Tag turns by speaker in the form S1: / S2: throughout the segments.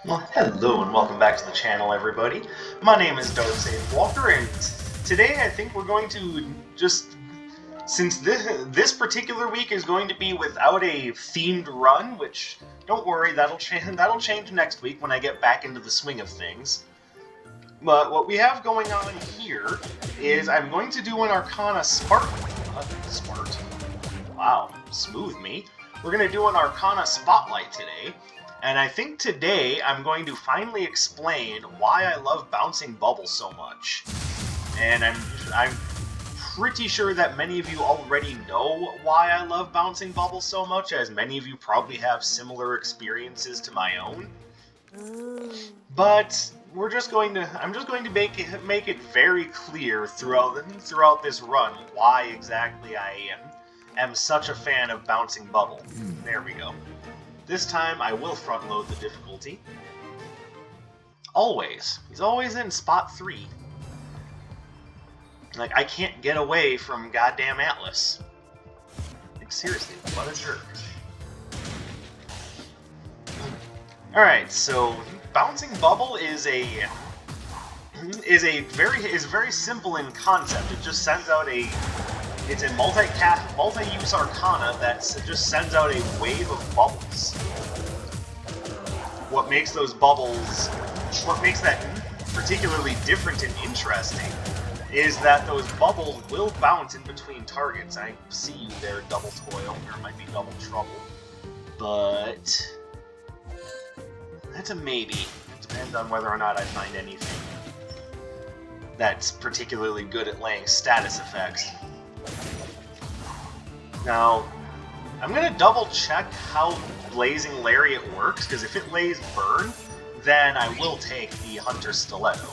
S1: Well, hello and welcome back to the channel, everybody. My name is Dark Sage Walker, and today I think we're going to since this particular week is going to be without a themed run, which don't worry, that'll change next week when I get back into the swing of things. But what we have going on here is I'm going to do an Arcana Wow, smooth me. We're going to do an Arcana Spotlight today. And I think today I'm going to finally explain why I love bouncing bubbles so much. And I'm pretty sure that many of you already know why I love bouncing bubbles so much, as many of you probably have similar experiences to my own. But I'm just going to make it very clear throughout this run why exactly I am such a fan of bouncing bubble. There we go. This time, I will front-load the difficulty. Always. He's always in spot 3. Like, I can't get away from goddamn Atlas. Like, seriously, what a jerk. Alright, so, bouncing bubble is very simple in concept. It just sends out it's a multi-use arcana that just sends out a wave of bubbles. What makes that particularly different and interesting is that those bubbles will bounce in between targets. I see you there, Double Toil, or it might be Double Trouble. But that's a maybe. It depends on whether or not I find anything that's particularly good at laying status effects. Now, I'm going to double check how Blazing Lariat works, because if it lays burn, then I will take the Hunter's Stiletto.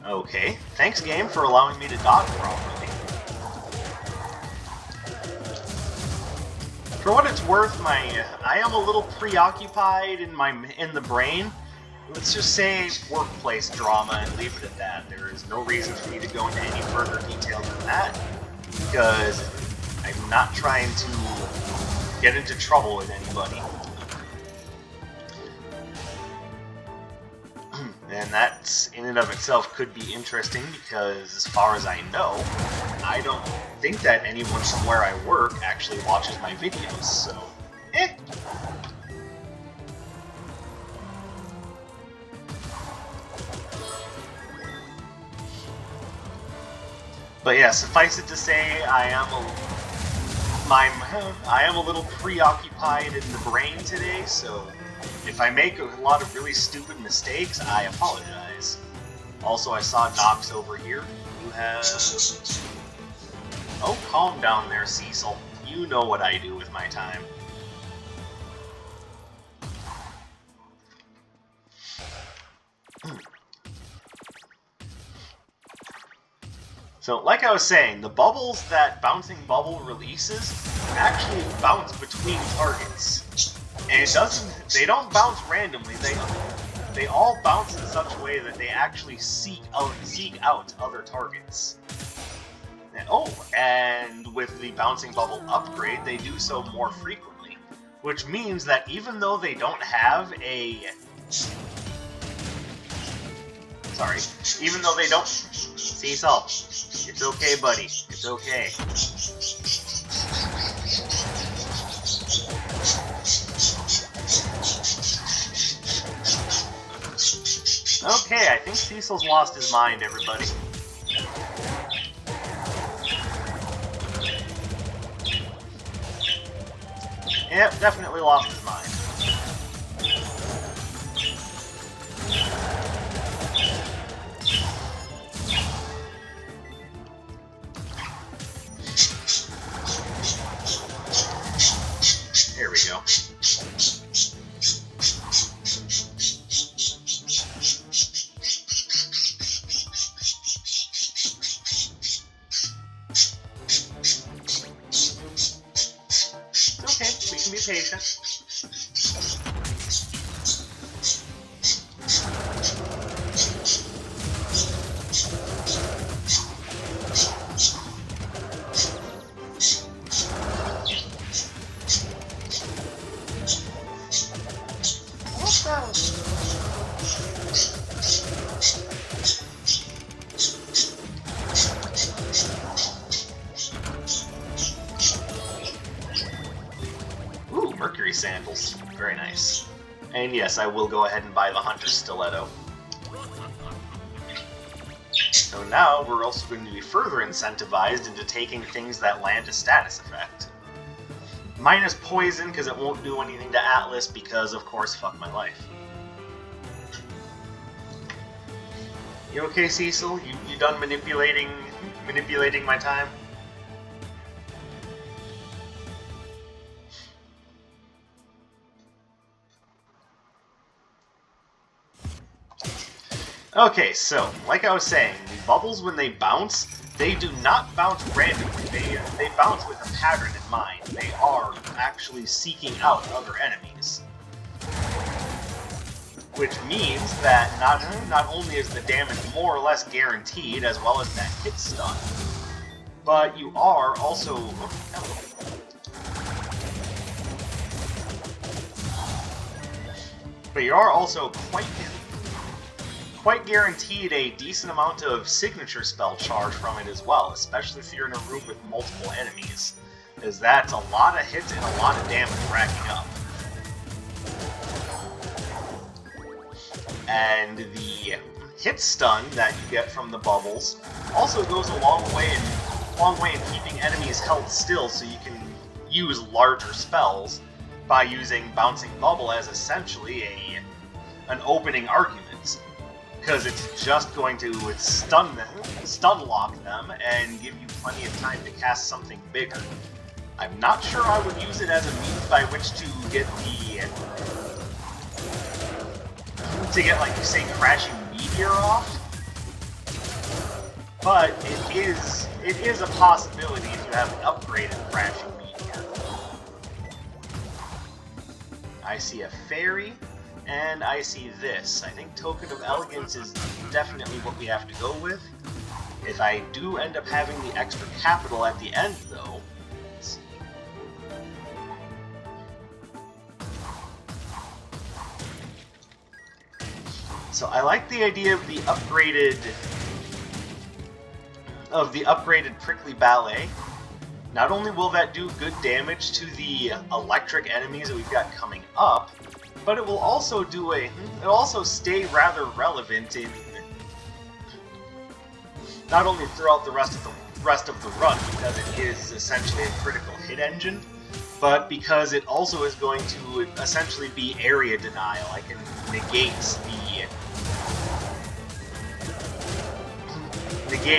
S1: Okay, thanks game for allowing me to dodge properly. For what it's worth, I am a little preoccupied in the brain. Let's just say workplace drama and leave it at that. There is no reason for me to go into any further detail than that, because I'm not trying to get into trouble with anybody. And that, in and of itself, could be interesting, because as far as I know, I don't think that anyone from where I work actually watches my videos, so, But yeah, suffice it to say, I am a little preoccupied in the brain today, so if I make a lot of really stupid mistakes, I apologize. Also, I saw Nox over here. You have... Oh, calm down there, Cecil. You know what I do with my time. So, like I was saying, the bubbles that Bouncing Bubble releases actually bounce between targets. And they don't bounce randomly, they all bounce in such a way that they actually seek out other targets. And with the Bouncing Bubble upgrade, they do so more frequently, which means that even though they don't have even though they don't... Cecil, it's okay, buddy. It's okay. Okay, I think Cecil's lost his mind, everybody. Yep, definitely lost his mind. There we go. It's okay, we can be patient. sandals. Very nice. And yes, I will go ahead and buy the Hunter's Stiletto. So now we're also going to be further incentivized into taking things that land a status effect. Minus poison, because it won't do anything to Atlas, because of course, fuck my life. You okay, Cecil? You done manipulating my time? Okay, so, like I was saying, the bubbles, when they bounce, they do not bounce randomly. They bounce with a pattern in mind. They are actually seeking out other enemies. Which means that not only is the damage more or less guaranteed, as well as that hit stun, but you are also... But you are also quite guaranteed a decent amount of signature spell charge from it as well, especially if you're in a room with multiple enemies, as that's a lot of hits and a lot of damage racking up. And the hit stun that you get from the bubbles also goes a long way in keeping enemies' health still, so you can use larger spells by using Bouncing Bubble as essentially an opening argument. Because it's just going to stun lock them and give you plenty of time to cast something bigger. I'm not sure I would use it as a means by which to get like you say, Crashing Meteor off. But it is a possibility if you have an upgraded Crashing Meteor. I see a fairy. And I see this. I think Token of Elegance is definitely what we have to go with. If I do end up having the extra capital at the end, though... Let's see. So I like the idea of the upgraded Prickly Ballet. Not only will that do good damage to the electric enemies that we've got coming up, but it will also it'll also stay rather relevant in not only throughout the rest of the run, because it is essentially a critical hit engine, but because it also is going to essentially be area denial. I can negate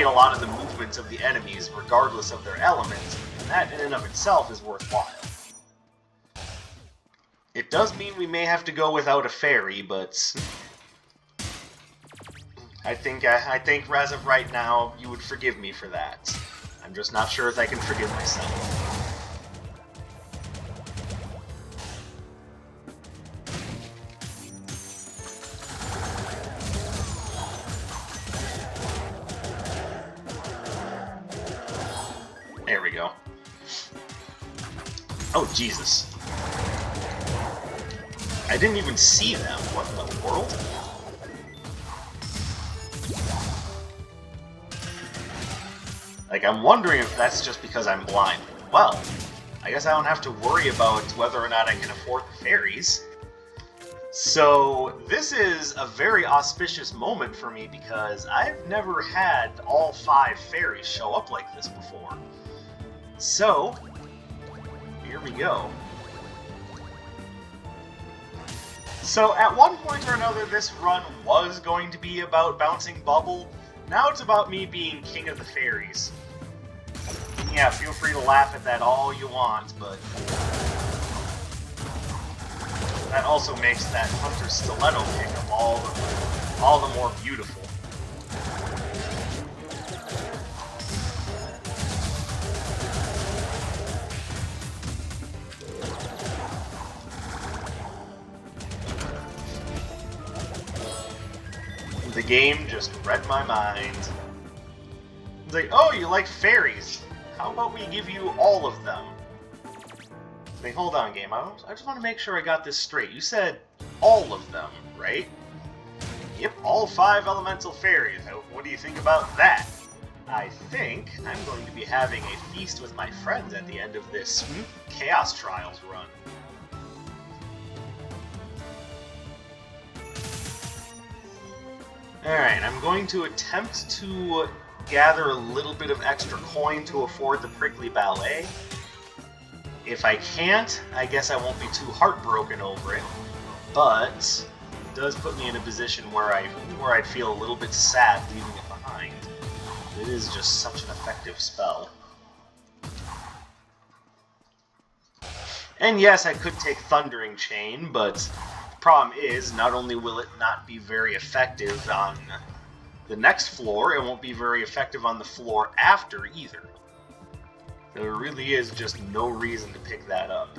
S1: a lot of the movements of the enemies regardless of their elements, and that in and of itself is worthwhile. It does mean we may have to go without a fairy, but I think as of right now, you would forgive me for that. I'm just not sure if I can forgive myself. There we go. Oh, Jesus. I didn't even see them. What in the world? Like, I'm wondering if that's just because I'm blind. Well, I guess I don't have to worry about whether or not I can afford the fairies. So, this is a very auspicious moment for me because I've never had all 5 fairies show up like this before. So, here we go. So, at one point or another, this run was going to be about Bouncing Bubble. Now it's about me being King of the Fairies. Yeah, feel free to laugh at that all you want, but that also makes that Hunter's Stiletto pickup all the more beautiful. The game just read my mind. It's like, oh, you like fairies. How about we give you all of them? Wait, hold on, game. I just want to make sure I got this straight. You said all of them, right? Yep, all 5 elemental fairies. What do you think about that? I think I'm going to be having a feast with my friends at the end of this Chaos Trials run. Alright, I'm going to attempt to gather a little bit of extra coin to afford the Prickly Ballet. If I can't, I guess I won't be too heartbroken over it, but it does put me in a position where I'd feel a little bit sad leaving it behind. It is just such an effective spell. And yes, I could take Thundering Chain, but the problem is, not only will it not be very effective on the next floor, it won't be very effective on the floor after either. There really is just no reason to pick that up.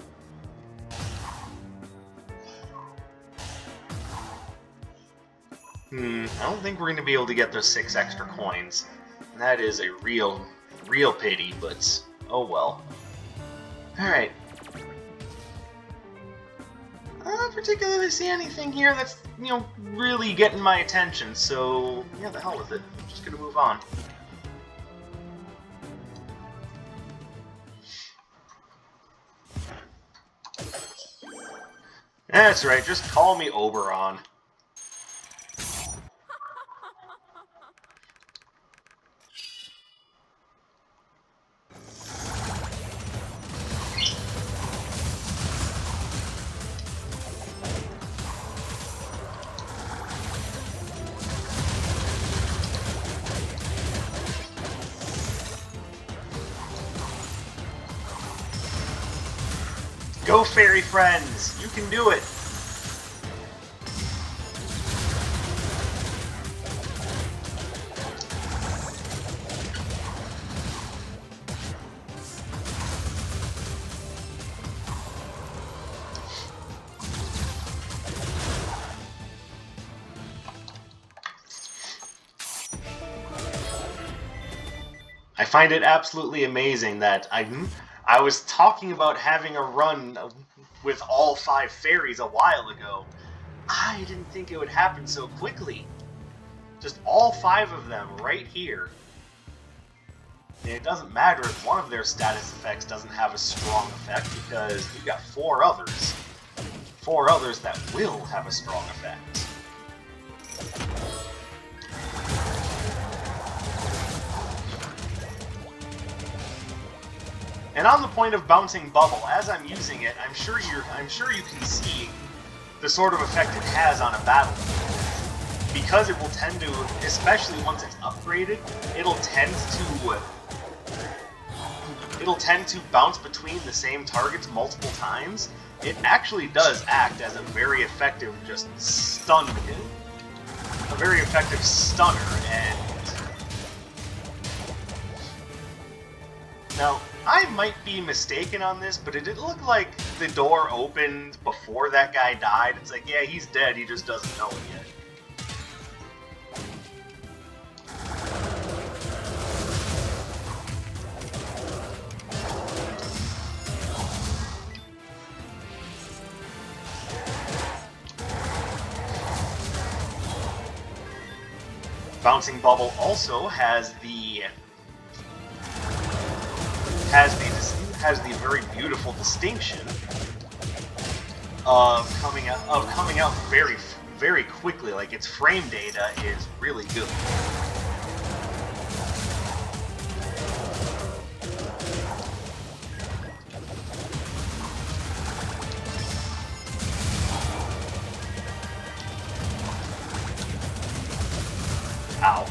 S1: I don't think we're going to be able to get those 6 extra coins. And that is a real pity, but oh well. Alright. I don't particularly see anything here that's, really getting my attention, so yeah, the hell with it. I'm just going to move on. That's right, just call me Oberon. Go, fairy friends! You can do it! I find it absolutely amazing that I was talking about having a run with all 5 fairies a while ago. I didn't think it would happen so quickly. Just all 5 of them right here. And it doesn't matter if one of their status effects doesn't have a strong effect, because we've got 4 others. 4 others that will have a strong effect. And on the point of bouncing bubble, as I'm using it, I'm sure you can see the sort of effect it has on a battle. Because it will tend to, especially once it's upgraded, it'll tend to bounce between the same targets multiple times. It actually does act as a very effective stunner, and now, I might be mistaken on this, but it did look like the door opened before that guy died. It's like, yeah, he's dead, he just doesn't know it yet. Bouncing Bubble also has the very beautiful distinction of coming out very, very quickly. Like, its frame data is really good. Ow.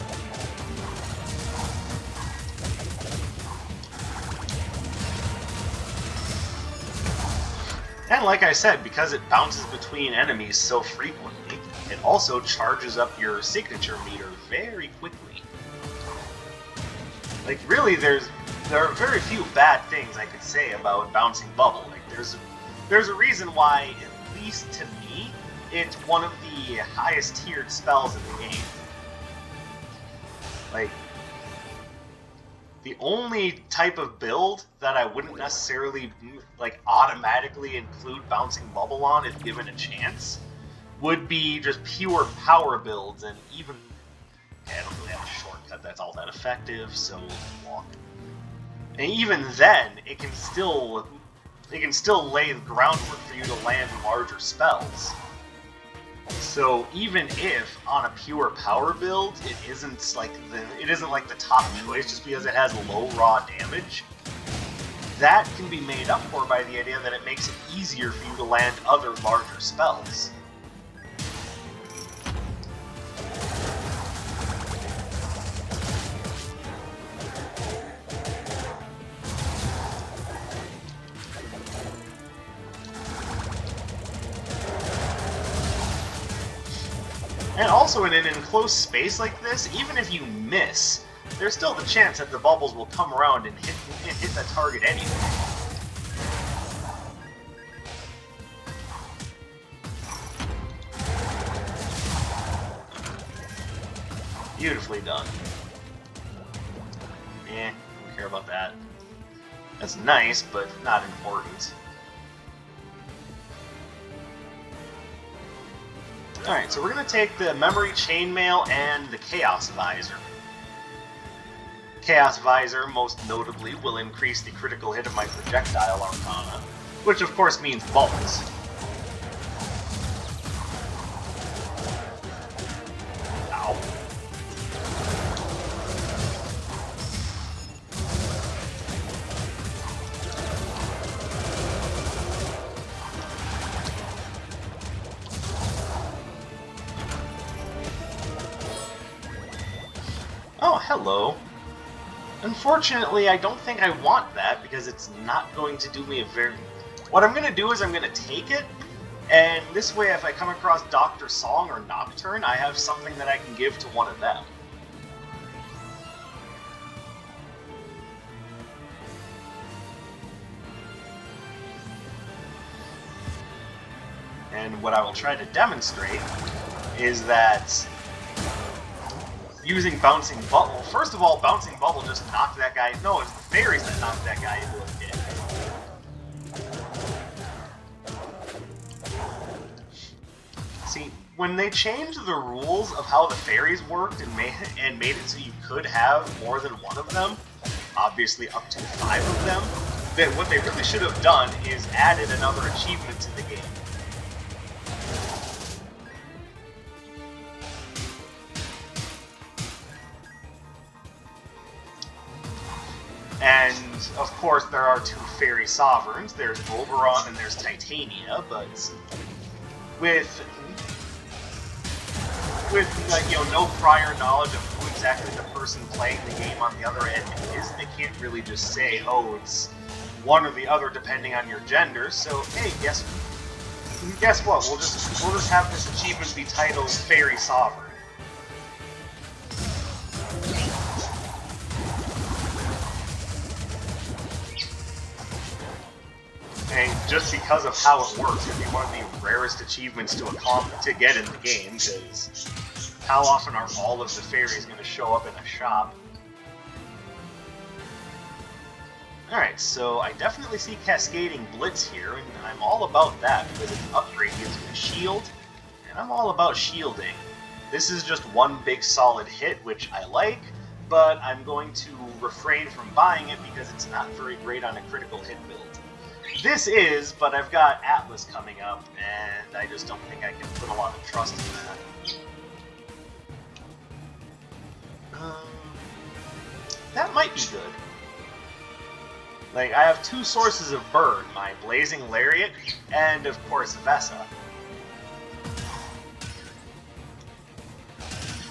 S1: And like I said, because it bounces between enemies so frequently, it also charges up your signature meter very quickly. Like, really, there are very few bad things I could say about Bouncing Bubble. Like, there's a reason why, at least to me, it's one of the highest tiered spells in the game. Like, the only type of build that I wouldn't necessarily, like, automatically include Bouncing Bubble on if given a chance would be just pure power builds, and even... Okay, I don't really have a shortcut that's all that effective, so we'll walk. And even then, it can still lay the groundwork for you to land larger spells. So even if on a pure power build it isn't like the top choice just because it has low raw damage, that can be made up for by the idea that it makes it easier for you to land other larger spells. And also in an enclosed space like this, even if you miss, there's still the chance that the bubbles will come around and hit the target anyway. Beautifully done. Don't care about that. That's nice, but not important. Alright, so we're going to take the Memory Chainmail and the Chaos Visor. Chaos Visor, most notably, will increase the critical hit of my Projectile Arcana, which of course means bubbles. Ow. Oh, hello. Unfortunately, I don't think I want that, because it's not going to do me a very... What I'm going to do is I'm going to take it, and this way if I come across Dr. Song or Nocturne, I have something that I can give to one of them. And what I will try to demonstrate is that using Bouncing Bubble... Well, first of all, Bouncing Bubble just knocked that guy... No, it's the fairies that knocked that guy into a pit. See, when they changed the rules of how the fairies worked and made it so you could have more than one of them, obviously up to 5 of them, then what they really should have done is added another achievement to the game. And, of course, there are 2 fairy sovereigns. There's Oberon and there's Titania, but with like, you know, no prior knowledge of who exactly the person playing the game on the other end is, they can't really just say, oh, it's one or the other depending on your gender. So, hey, guess what? We'll just have this achievement be titled Fairy Sovereign. And just because of how it works, it'd be one of the rarest achievements to get in the game, because how often are all of the fairies going to show up in a shop? Alright, so I definitely see Cascading Blitz here, and I'm all about that, because its upgrade gives me a shield, and I'm all about shielding. This is just one big solid hit, which I like, but I'm going to refrain from buying it because it's not very great on a critical hit build. This is, but I've got Atlas coming up, and I just don't think I can put a lot of trust in that. That might be good. Like, I have 2 sources of burn, my Blazing Lariat, and of course Vesa.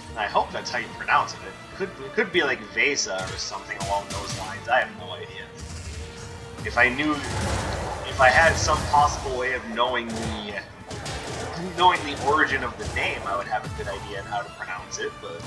S1: And I hope that's how you pronounce it. It could be like Vesa or something along those lines, I have no idea. If I had some possible way of knowing the origin of the name, I would have a good idea of how to pronounce it, but...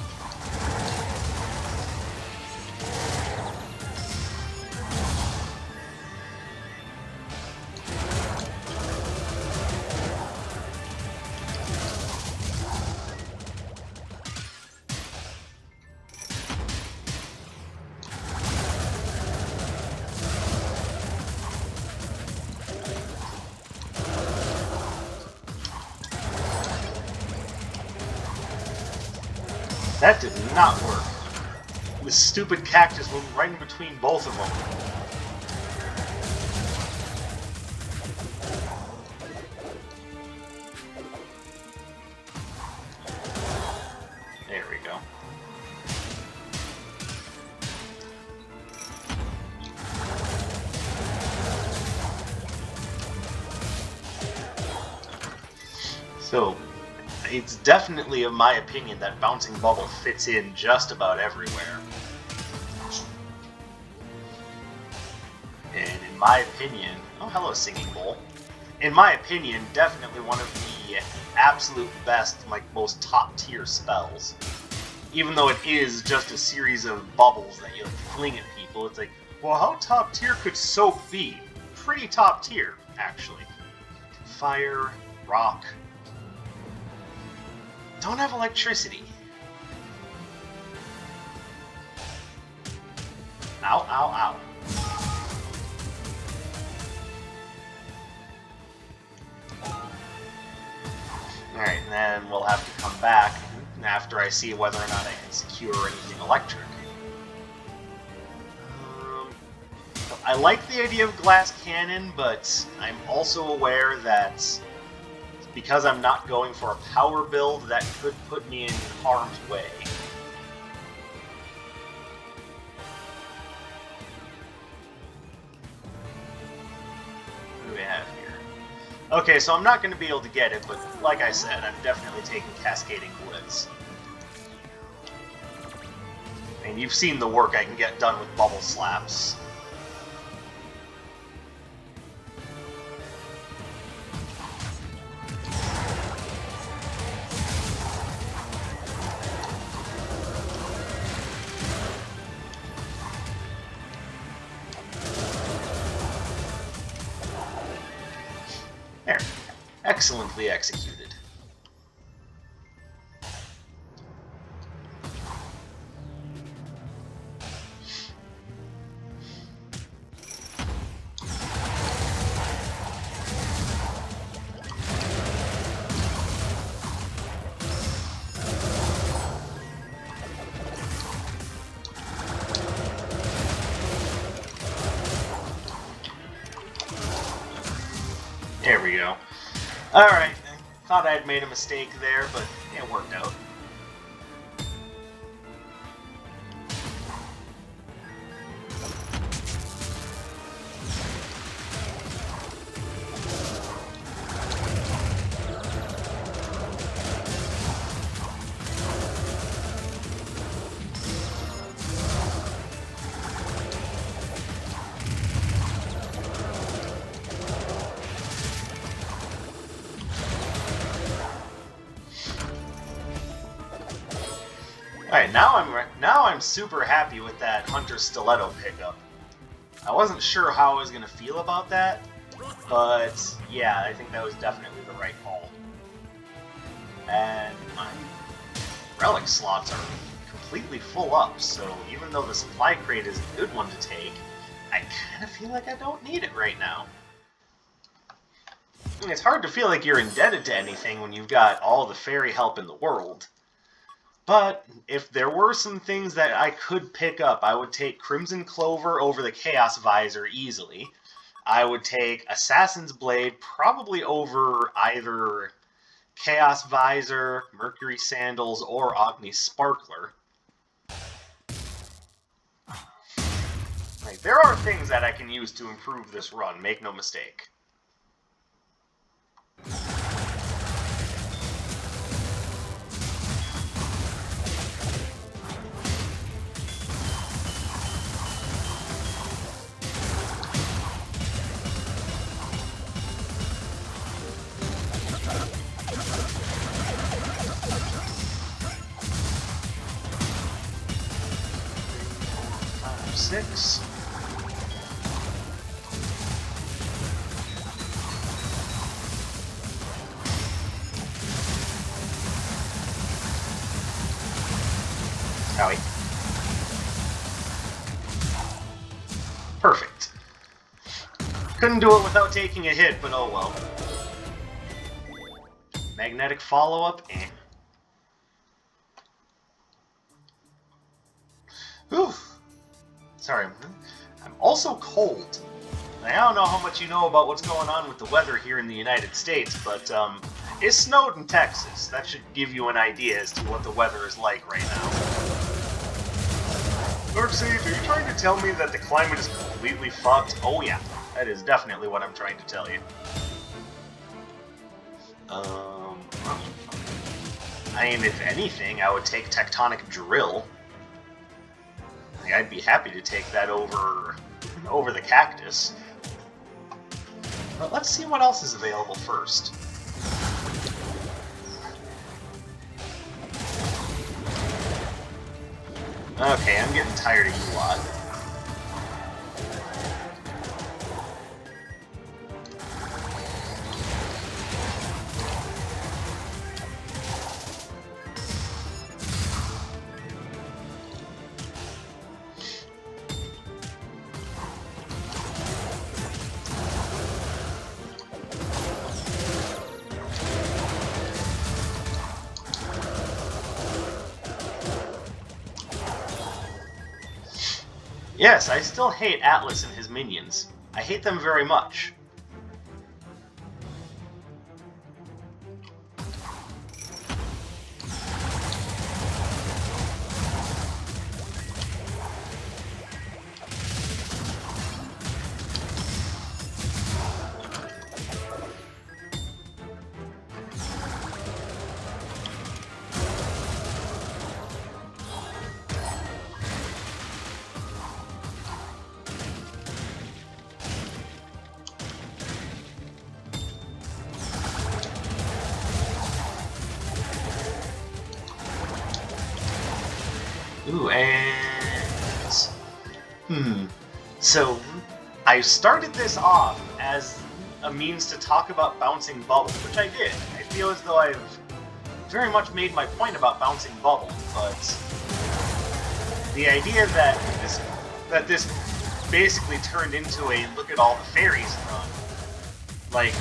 S1: That did not work. This stupid cactus went right in between both of them. So, it's definitely, in my opinion, that Bouncing Bubble fits in just about everywhere. And in my opinion... Oh, hello, Singing Bowl. In my opinion, definitely one of the absolute best, like, most top-tier spells. Even though it is just a series of bubbles that you fling at people, it's like, well, how top-tier could Soap be? Pretty top-tier, actually. Fire, rock... Don't have electricity. Ow, ow, ow. Alright, and then we'll have to come back after I see whether or not I can secure anything electric. I like the idea of glass cannon, but I'm also aware that because I'm not going for a power build, that could put me in harm's way. What do we have here? Okay, so I'm not going to be able to get it, but like I said, I'm definitely taking Cascading Blitz. And you've seen the work I can get done with Bubble Slaps. There. Excellently executed. There we go. Alright, I thought I had made a mistake there, but it worked out. Alright, now I'm super happy with that Hunter Stiletto pickup. I wasn't sure how I was going to feel about that, but yeah, I think that was definitely the right call. And my relic slots are completely full up, so even though the supply crate is a good one to take, I kind of feel like I don't need it right now. I mean, it's hard to feel like you're indebted to anything when you've got all the fairy help in the world. But if there were some things that I could pick up, I would take Crimson Clover over the Chaos Visor easily. I would take Assassin's Blade probably over either Chaos Visor, Mercury Sandals, or Agni Sparkler. Like, there are things that I can use to improve this run, make no mistake. Six. Owie. Perfect. Couldn't do it without taking a hit, but oh well. Magnetic follow-up, eh. Whew. Sorry, I'm also cold. I don't know how much you know about what's going on with the weather here in the United States, but it snowed in Texas. That should give you an idea as to what the weather is like right now. Lord Sage, are you trying to tell me that the climate is completely fucked? Oh yeah, that is definitely what I'm trying to tell you. I mean, if anything, I would take Tectonic Drill. Like, I'd be happy to take that over the Cactus. But let's see what else is available first. Okay, I'm getting tired of you lot. Yes, I still hate Atlas and his minions. I hate them very much. Ooh, and... So, I started this off as a means to talk about bouncing bubble, which I did. I feel as though I've very much made my point about bouncing bubble, but the idea that this basically turned into a look at all the fairies run, like,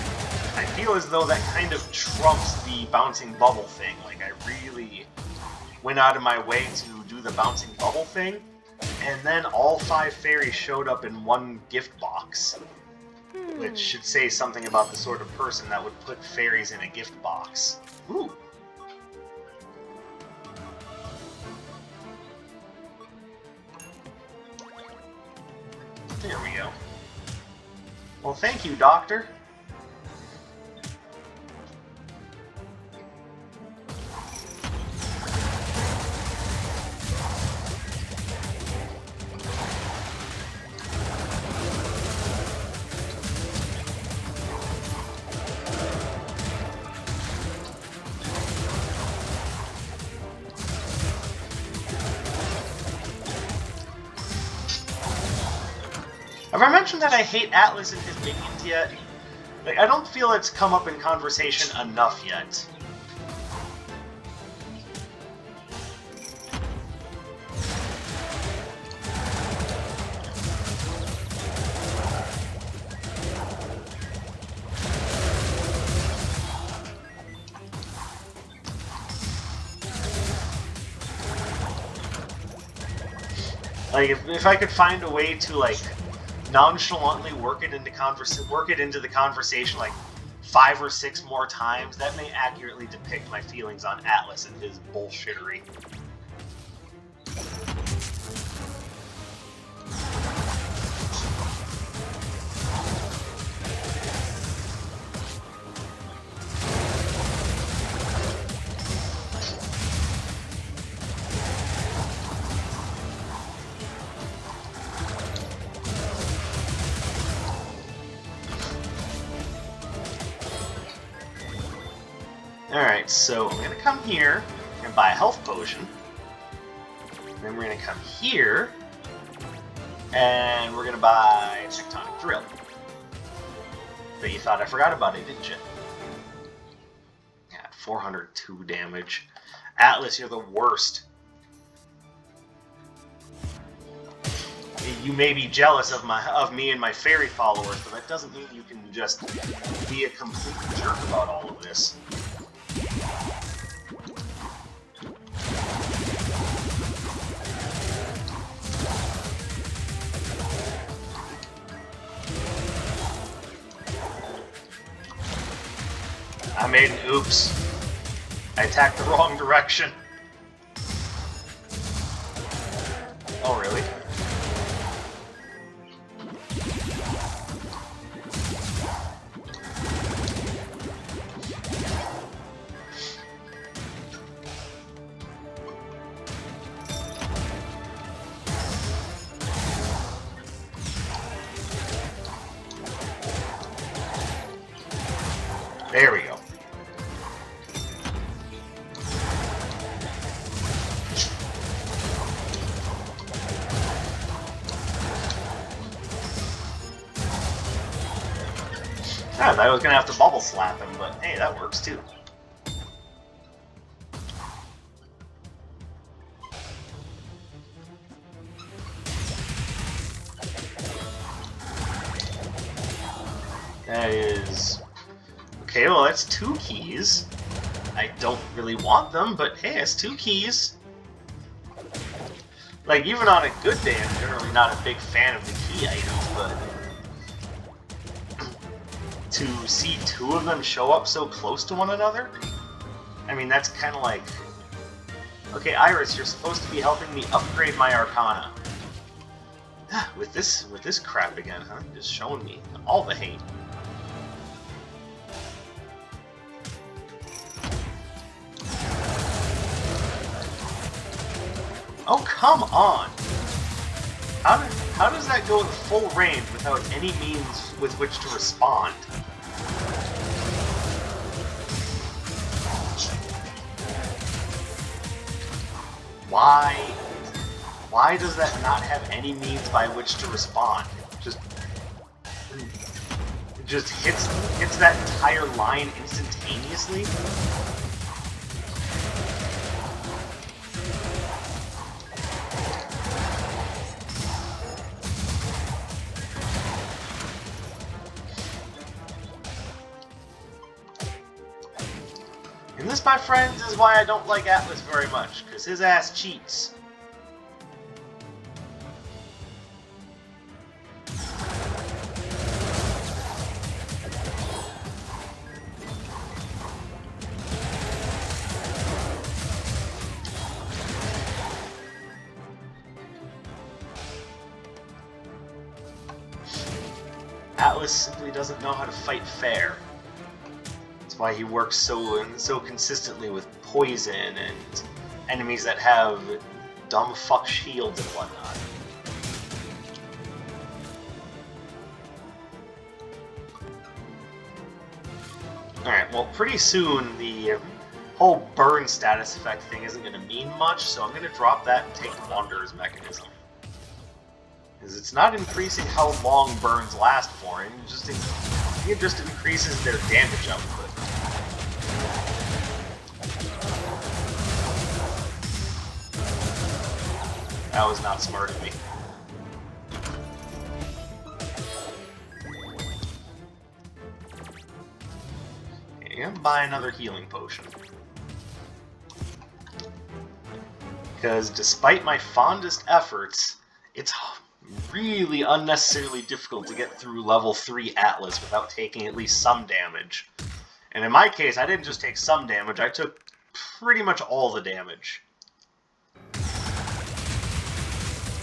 S1: I feel as though that kind of trumps the bouncing bubble thing. Like, I really went out of my way to do the bouncing bubble thing, and then all 5 fairies showed up in one gift box, which should say something about the sort of person that would put fairies in a gift box. Ooh. There we go. Well, thank you, Doctor. Have I mentioned that I hate Atlas and his minions yet? Like, I don't feel it's come up in conversation enough yet. Like, if I could find a way to, like, nonchalantly work it into the conversation like 5 or 6 more times, that may accurately depict my feelings on Atlas and his bullshittery. Alright, so I'm going to come here and buy a health potion. Then we're going to come here, and we're going to buy Tectonic Drill. But you thought I forgot about it, didn't you? Yeah, 402 damage. Atlas, you're the worst. You may be jealous of me and my fairy followers, but that doesn't mean you can just be a complete jerk about all of this. I made an oops. I attacked the wrong direction. Oh, really? There we go. I thought I was gonna have to bubble slap him, but hey, that works too. That is... Okay, well that's 2 keys. I don't really want them, but hey, it's 2 keys. Like, even on a good day, I'm generally not a big fan of the key items, but... to see 2 of them show up so close to one another? I mean, that's kind of like... Okay, Iris, you're supposed to be helping me upgrade my Arcana. with this crap again, huh? Just showing me all the hate. Oh, come on! How does that go at full range without any means with which to respond? Why does that not have any means by which to respond? It just hits that entire line instantaneously? And this, my friends, is why I don't like Atlas very much, because his ass cheats. Atlas simply doesn't know how to fight fair. That's why he works so consistently with poison and enemies that have dumb fuck shields and whatnot. Alright, well, pretty soon the whole burn status effect thing isn't going to mean much, so I'm going to drop that and take the Wanderer's mechanism. Because it's not increasing how long burns last for, and it just increases their damage output. That was not smart of me. Okay, I'm gonna buy another healing potion. Because despite my fondest efforts, it's really unnecessarily difficult to get through level 3 Atlas without taking at least some damage. And in my case, I didn't just take some damage, I took pretty much all the damage.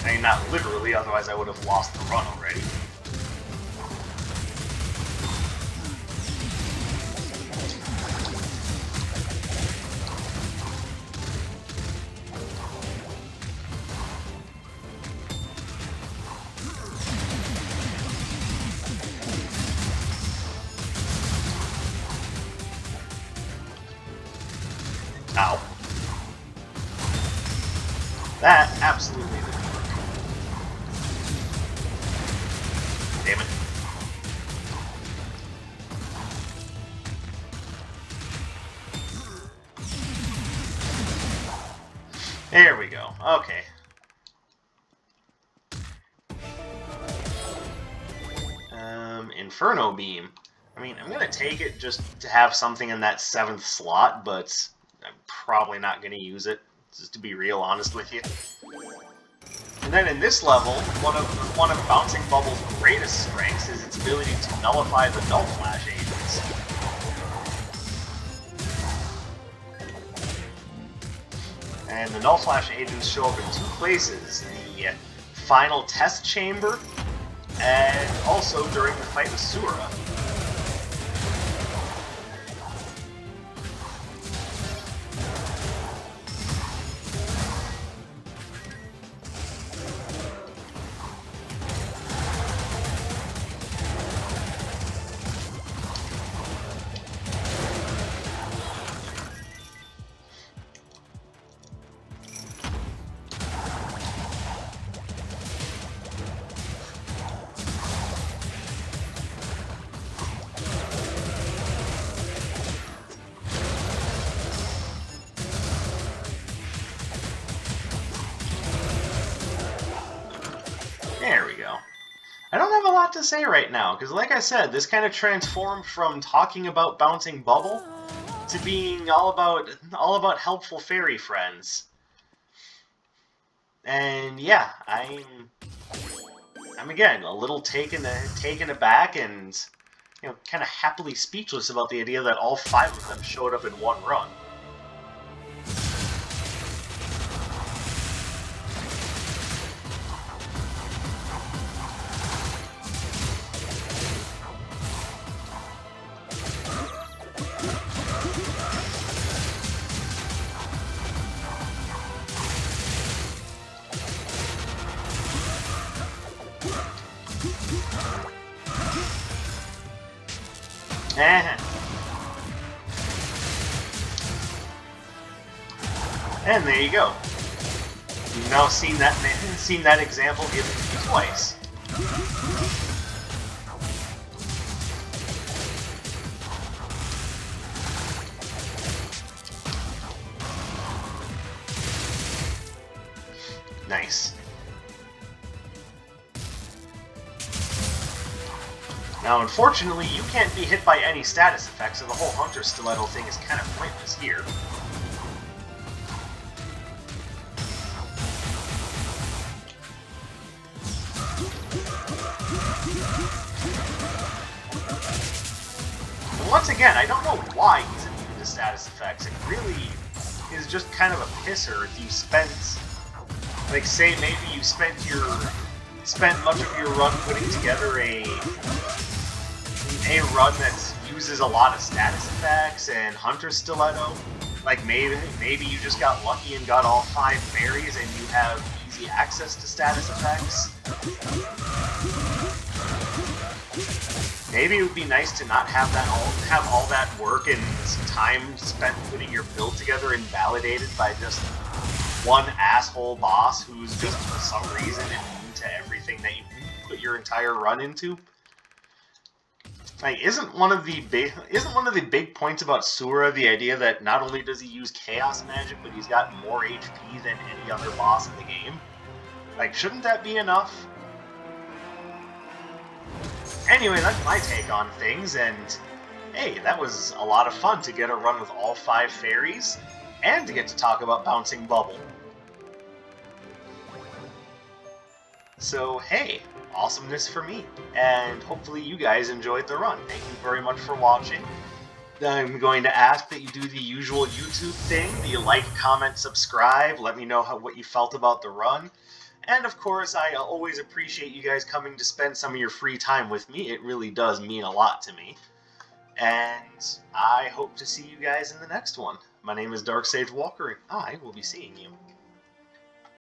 S1: I mean, not literally, otherwise I would have lost the run already. Ow. That absolutely didn't work. Damn it. There we go. Okay. Inferno Beam. I mean, I'm gonna take it just to have something in that 7th slot, but I'm probably not gonna use it, just to be real honest with you. And then in this level, one of Bouncing Bubble's greatest strengths is its ability to nullify the Null Flash agents. And the Null Flash agents show up in 2 places, the final test chamber, and also during the fight with Sura. I don't have a lot to say right now, because like I said, this kind of transformed from talking about bouncing bubble to being all about helpful fairy friends. And yeah, I'm again a little taken aback and kind of happily speechless about the idea that all five of them showed up in one run. And there you go. You've now seen that example given to you twice. Nice. Now, unfortunately, you can't be hit by any status effects, so the whole Hunter Stiletto thing is kind of pointless here. And once again, I don't know why he's immune to status effects. It really is just kind of a pisser if you spent, like, say maybe you spent much of your run putting together a run that uses a lot of status effects and Hunter Stiletto. Like maybe you just got lucky and got all 5 fairies and you have easy access to status effects. Maybe it would be nice to not have all that work and time spent putting your build together invalidated by just one asshole boss who's just for some reason immune to everything that you put your entire run into. Like, isn't one of the big points about Sura the idea that not only does he use chaos magic, but he's got more HP than any other boss in the game? Like, shouldn't that be enough? Anyway, that's my take on things, and hey, that was a lot of fun to get a run with all 5 fairies, and to get to talk about Bouncing Bubble. So, hey, awesomeness for me, and hopefully you guys enjoyed the run. Thank you very much for watching. I'm going to ask that you do the usual YouTube thing, that you like, comment, subscribe, let me know what you felt about the run. And of course, I always appreciate you guys coming to spend some of your free time with me. It really does mean a lot to me. And I hope to see you guys in the next one. My name is Dark Sage Walker, and I will be seeing you